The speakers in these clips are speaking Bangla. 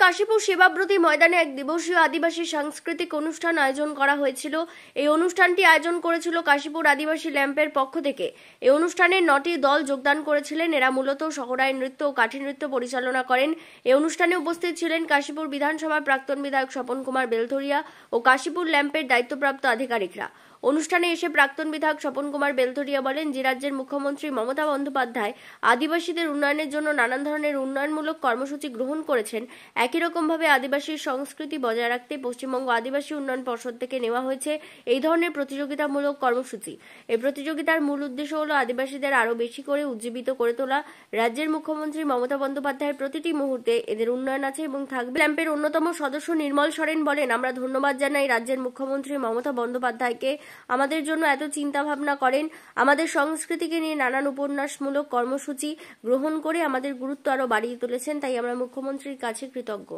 কাশীপুর সেবাব্রতী ময়দানে এক দিবসীয় আদিবাসী সাংস্কৃতিক অনুষ্ঠান আয়োজন করা হয়েছিল। এই অনুষ্ঠানটি আয়োজন করেছিল কাশীপুর আদিবাসী ল্যাম্পের পক্ষ থেকে। এই অনুষ্ঠানে 9টি দল যোগদান করেছিলেন। এরা মূলত সহরাই নৃত্য ও কাঠি নৃত্য পরিচালনা করেন। এই অনুষ্ঠানে উপস্থিত ছিলেন কাশীপুর বিধানসভার প্রাক্তন বিধায়ক স্বপন কুমার বেলথরিয়া ও কাশীপুর ল্যাম্পের দায়িত্বপ্রাপ্ত আধিকারিকরা। অনুষ্ঠানে এসে প্রাক্তন বিধায়ক স্বপন কুমার বেলথরিয়া বলেন, যে রাজ্যের মুখ্যমন্ত্রী মমতা বন্দ্যোপাধ্যায় আদিবাসীদের উন্নয়নের জন্য নানান ধরনের উন্নয়নমূলক কর্মসূচি গ্রহণ করেছেন, একই রকমভাবে আদিবাসী সংস্কৃতি বজায় রাখতে পশ্চিমবঙ্গ আদিবাসী উন্নয়ন পর্ষদ থেকে নেওয়া হয়েছে এই ধরনের প্রতিযোগিতামূলক কর্মসূচি। এই প্রতিযোগিতার মূল উদ্দেশ্য হল আদিবাসীদের আরও বেশি করে উজ্জীবিত করে তোলা। রাজ্যের মুখ্যমন্ত্রী মমতা বন্দ্যোপাধ্যায়ের প্রতিটি মুহূর্তে এদের উন্নয়ন আছে এবং থাকবে। ল্যাম্পের অন্যতম সদস্য নির্মল সরেন বলেন, আমরা ধন্যবাদ জানাই রাজ্যের মুখ্যমন্ত্রী মমতা বন্দ্যোপাধ্যায়কে, আমাদের জন্য এত চিন্তা ভাবনা করেন, আমাদের সংস্কৃতিকে নিয়ে নানান উপন্যাসমূলক কর্মসূচি গ্রহণ করে আমাদের গুরুত্ব আরো বাড়িয়ে তুলেছেন। তাই আমরা মুখ্যমন্ত্রীর কাছে কৃতজ্ঞ।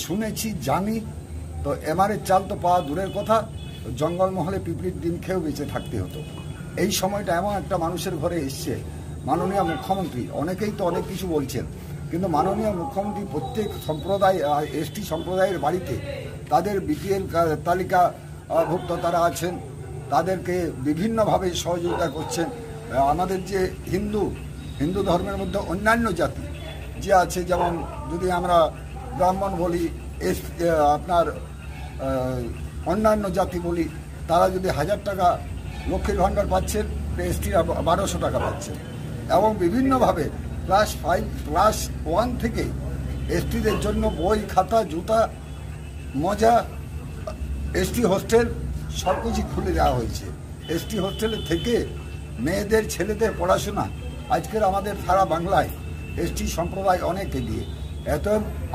শুনেছি, জানি, তো এমআরের চাল তো পাওয়া দূরের কথা, জঙ্গলমহলে পিঁপড়ির ডিম খেয়েও বেঁচে থাকতে হতো। এই সময়টা এমন একটা মানুষের ঘরে এসছে। মাননীয় মুখ্যমন্ত্রী, অনেকেই তো অনেক কিছু বলছেন, কিন্তু মাননীয় মুখ্যমন্ত্রী প্রত্যেক সম্প্রদায়, এসটি সম্প্রদায়ের বাড়িতে তাদের বিপিএল তালিকাভুক্ত তারা আছেন, তাদেরকে বিভিন্নভাবে সহযোগিতা করছেন। আমাদের যে হিন্দু ধর্মের মধ্যে অন্যান্য জাতি যে আছে, যেমন যদি আমরা ব্রাহ্মণ বলি, আপনার অন্যান্য জাতি বলি, তারা যদি 1000 টাকা লক্ষ্মীর ভাণ্ডার পাচ্ছেন, এসটিরা 1200 টাকা পাচ্ছেন। এবং বিভিন্নভাবে ক্লাস 5, ক্লাস 1 থেকে এসটিদের জন্য বই, খাতা, জুতা, মজা, এসটি হোস্টেল সব কিছু খুলে দেওয়া হয়েছে। এসটি হোস্টেলে থেকে মেয়েদের, ছেলেদের পড়াশোনা আজকের আমাদের সারা বাংলায় এসটি সম্প্রদায় অনেক এগিয়ে। এত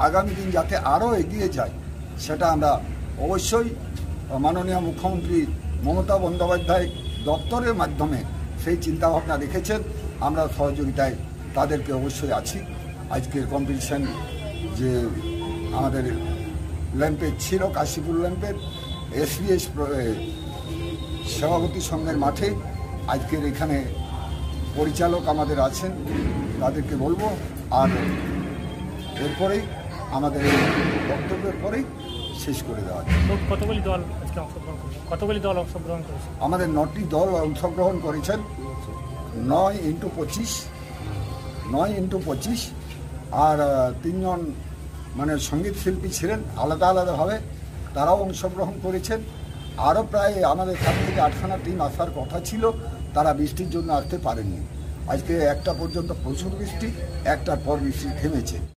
আগামী দিন যাতে আরও এগিয়ে যায়, সেটা আমরা অবশ্যই মাননীয় মুখ্যমন্ত্রী মমতা বন্দ্যোপাধ্যায় দপ্তরের মাধ্যমে সেই চিন্তাভাবনা রেখেছেন। আমরা সহযোগিতায় তাদেরকে অবশ্যই আছি। আজকের কম্পিটিশন যে আমাদের ল্যাম্পের ছিল, কাশীপুর ল্যাম্পের এসবিএস সেবাবতী সংঘের মাঠে, আজকের এখানে পরিচালক আমাদের আছেন, তাদেরকে বলবো। আর এরপরেই আমাদের বক্তব্যের পরেই শেষ করে দেওয়া যায়। কতগুলি দল অংশগ্রহণ করেছে? আমাদের 9টি দল অংশগ্রহণ করেছেন। 9 × 25 আর তিনজন মানে সঙ্গীত শিল্পী ছিলেন আলাদা আলাদাভাবে, তারাও অংশগ্রহণ করেছেন। আরও প্রায় আমাদের 7 থেকে 8খানা টিম আসার কথা ছিল, তারা বৃষ্টির জন্য আসতে পারেননি। আজকে 1টা পর্যন্ত প্রচুর বৃষ্টি, 1টার পর বৃষ্টি থেমেছে।